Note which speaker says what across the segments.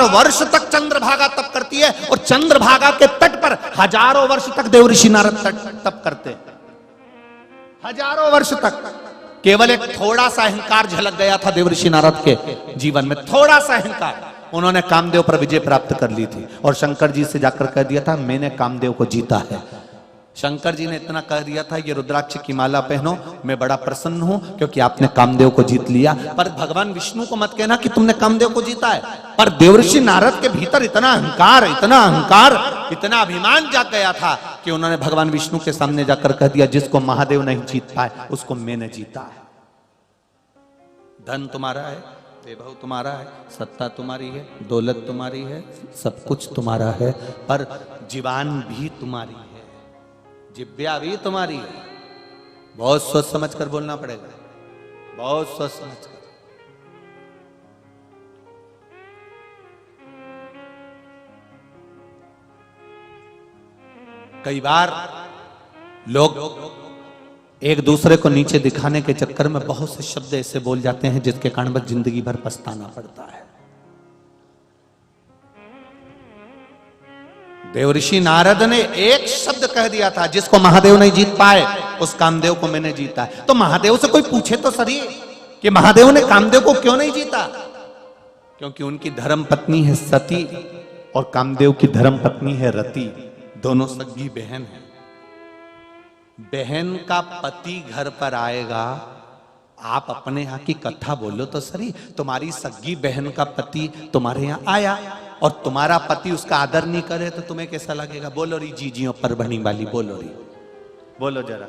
Speaker 1: वर्ष तक चंद्रभागा तप करती है और चंद्रभागा के तट पर हजारों वर्ष तक देवऋषि नारद तप करते हैं, हजारों वर्ष तक। केवल एक थोड़ा सा अहंकार झलक गया था देवऋषि नारद के जीवन में, थोड़ा सा अहंकार। उन्होंने कामदेव पर विजय प्राप्त कर ली थी और शंकर जी से जाकर कह दिया था मैंने कामदेव को जीता है। शंकर जी ने इतना कह दिया था ये रुद्राक्ष की माला पहनो, मैं बड़ा प्रसन्न हूं क्योंकि आपने कामदेव को जीत लिया। पर भगवान विष्णु को मत कहना कि तुमने कामदेव को जीता है। पर देवऋषि नारद के भीतर इतना अहंकार, इतना अहंकार, इतना अभिमान जाग गया था कि उन्होंने भगवान विष्णु के सामने जाकर कह दिया जिसको महादेव नहीं जीत पाए उसको मैंने जीता है। धन तुम्हारा है, वैभव तुम्हारा है, सत्ता तुम्हारी है, दौलत तुम्हारी है, सब कुछ तुम्हारा है, पर जीवान भी तुम्हारी है, जिब्या भी तुम्हारी है। बहुत सोच समझ कर बोलना पड़ेगा, बहुत सोच समझ कर। कई बार लोग एक दूसरे को नीचे दिखाने के चक्कर में बहुत से शब्द ऐसे बोल जाते हैं जिसके कारण बस जिंदगी भर पछताना पड़ता है। देवऋषि नारद ने एक शब्द कह दिया था जिसको महादेव नहीं जीत पाए उस कामदेव को मैंने जीता है। तो महादेव से कोई पूछे तो सही कि महादेव ने कामदेव को क्यों नहीं जीता? क्योंकि उनकी धर्म पत्नी है सती और कामदेव की धर्म पत्नी है रति, दोनों सगी बहन है। बहन का पति घर पर आएगा, आप अपने यहाँ की कथा बोलो तो सही। तुम्हारी सगी बहन का पति तुम्हारे यहाँ आया और तुम्हारा पति उसका आदर नहीं करे तो तुम्हें कैसा लगेगा? बोलो री जीजियों परभणी वाली, बोलो री, बोलो जरा।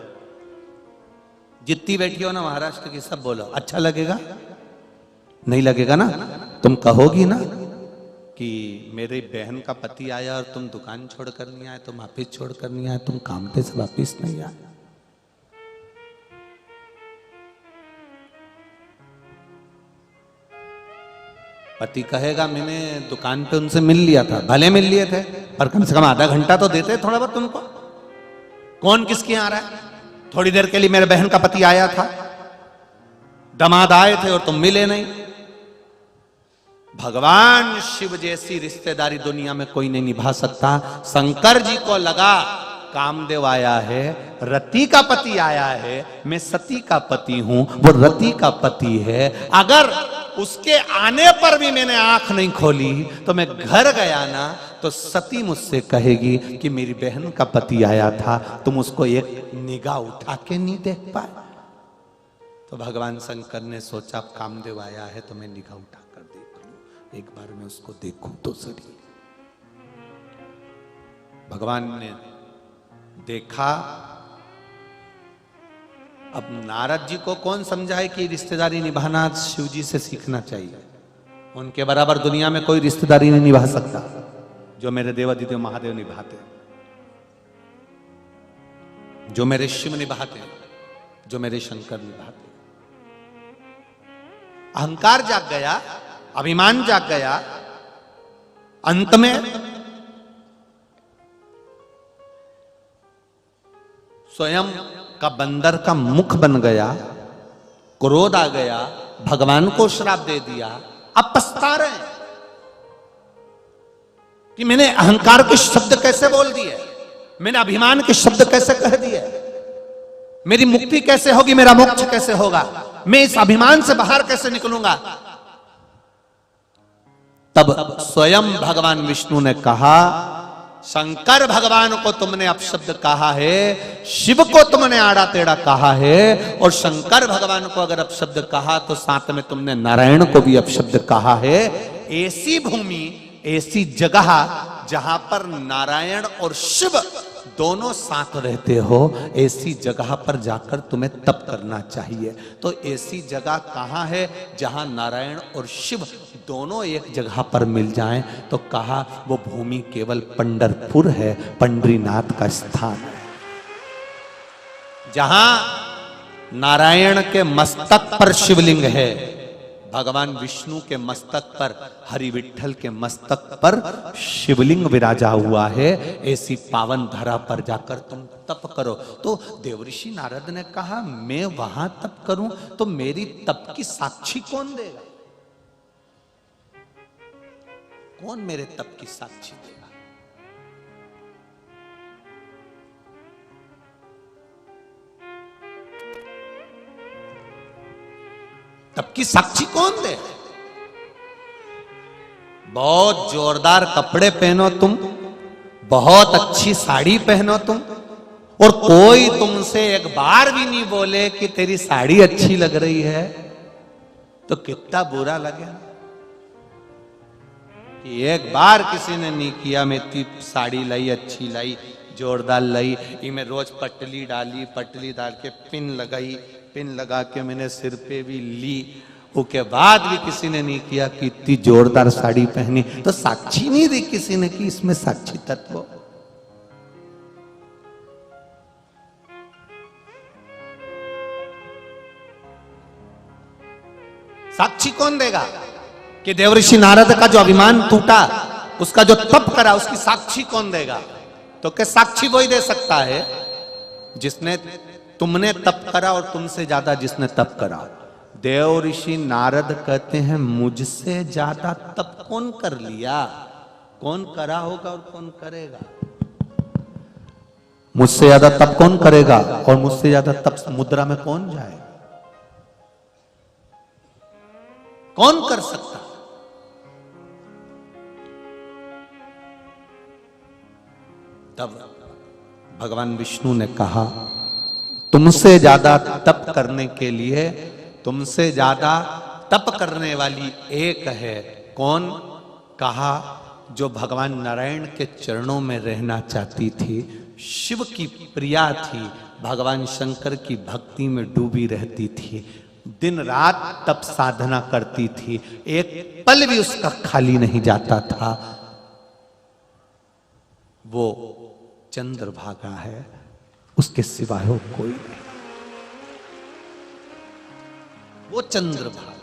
Speaker 1: जितनी बैठी हो ना महाराष्ट्र की सब बोलो, अच्छा लगेगा? नहीं लगेगा ना? तुम कहोगी ना कि मेरी बहन का पति आया और तुम दुकान छोड़कर नहीं आए, तुम ऑफिस छोड़कर नहीं आए, तुम काम पे से वापिस नहीं आए। पति कहेगा मैंने दुकान पे उनसे मिल लिया था, भले मिल लिए थे पर कम से कम आधा घंटा तो देते थोड़ा बहुत तुमको। कौन किसके यहाँ आ रहा है? थोड़ी देर के लिए मेरे बहन का पति आया था, दामाद आए थे और तुम मिले नहीं। भगवान शिव जैसी रिश्तेदारी दुनिया में कोई नहीं निभा सकता। शंकर जी को लगा कामदेव आया है, रति का पति आया है, मैं सती का पति हूं, वो रति का पति है। अगर उसके आने पर भी मैंने आंख नहीं खोली तो मैं घर गया ना तो सती मुझसे कहेगी कि मेरी बहन का पति आया था, तुम उसको एक निगाह उठा के नहीं देख पाए। तो भगवान शंकर ने सोचा कामदेव आया है तो मैं निगाह उठा कर देखूं, एक बार मैं उसको देखूं तो सही। भगवान ने देखा। अब नारद जी को कौन समझाए कि रिश्तेदारी निभाना शिव जी से सीखना चाहिए। उनके बराबर दुनिया में कोई रिश्तेदारी नहीं निभा सकता जो मेरे देवादिदेव महादेव निभाते, जो मेरे शिव निभाते, जो मेरे शंकर निभाते। अहंकार जाग गया, अभिमान जाग गया। अंत में स्वयं का बंदर का मुख बन गया, क्रोध आ गया, भगवान को श्राप दे दिया। अब पछता रहे हैं कि मैंने अहंकार के शब्द कैसे बोल दिए, मैंने अभिमान के शब्द कैसे कह दिए, मेरी मुक्ति कैसे होगी, मेरा मोक्ष कैसे होगा, मैं इस अभिमान से बाहर कैसे निकलूंगा। तब स्वयं भगवान विष्णु ने कहा, शंकर भगवान को तुमने अपशब्द कहा है, शिव को तुमने आड़ा टेढ़ा कहा है, और शंकर भगवान को अगर अपशब्द कहा तो साथ में तुमने नारायण को भी अपशब्द कहा है। ऐसी भूमि, ऐसी जगह जहां पर नारायण और शिव दोनों साथ रहते हो, ऐसी जगह पर जाकर तुम्हें तप करना चाहिए। तो ऐसी जगह कहां है जहां नारायण और शिव दोनों एक जगह पर मिल जाएं? तो कहा वो भूमि केवल पंढरपुर है, पंढरीनाथ का स्थान है, जहां नारायण के मस्तक पर शिवलिंग है, भगवान विष्णु के मस्तक पर, हरि विठल के मस्तक पर शिवलिंग विराजा हुआ है। ऐसी पावन धरा पर जाकर तुम तप करो। तो देवऋषि नारद ने कहा मैं वहां तप करूं तो मेरी तप की साक्षी कौन देगा? कौन मेरे तप की साक्षी देगा? तप की साक्षी कौन दे? बहुत जोरदार कपड़े पहनो तुम, बहुत अच्छी साड़ी पहनो तुम, और कोई तुमसे एक बार भी नहीं बोले कि तेरी साड़ी अच्छी लग रही है, तो कितना बुरा लगे। कि एक बार किसी ने नहीं किया, मैं इतनी साड़ी लाई, अच्छी लाई, जोरदार लाई, इमें रोज पटली डाली, पटली डाल के पिन लगाई, पिन लगा के मैंने सिर पे भी ली, उसके बाद भी किसी ने नहीं किया कि इतनी जोरदार साड़ी पहनी, तो साक्षी नहीं दी किसी ने कि इसमें साक्षी तत्व। साक्षी कौन देगा? कि देवऋषि नारद का जो अभिमान टूटा, उसका जो तप करा, उसकी साक्षी कौन देगा? तो क्या साक्षी वही दे सकता है जिसने, तुमने तप करा और तुमसे ज्यादा जिसने तप करा। देवऋषि नारद कहते हैं मुझसे ज्यादा तप कौन कर लिया? कौन करा होगा और कौन करेगा? मुझसे ज्यादा तप कौन करेगा और मुझसे ज्यादा तप समुद्र में कौन जाए? कौन कर सकता? तब भगवान विष्णु ने कहा तुमसे ज्यादा तप करने के लिए, तुमसे ज्यादा तप करने वाली एक है। कौन? कहा जो भगवान नारायण के चरणों में रहना चाहती थी, शिव की प्रिया थी, भगवान शंकर की भक्ति में डूबी रहती थी, दिन रात तप साधना करती थी, एक पल भी उसका खाली नहीं जाता था। वो चंद्रभागा है, उसके सिवाय हो कोई नहीं। वो चंद्रभागा।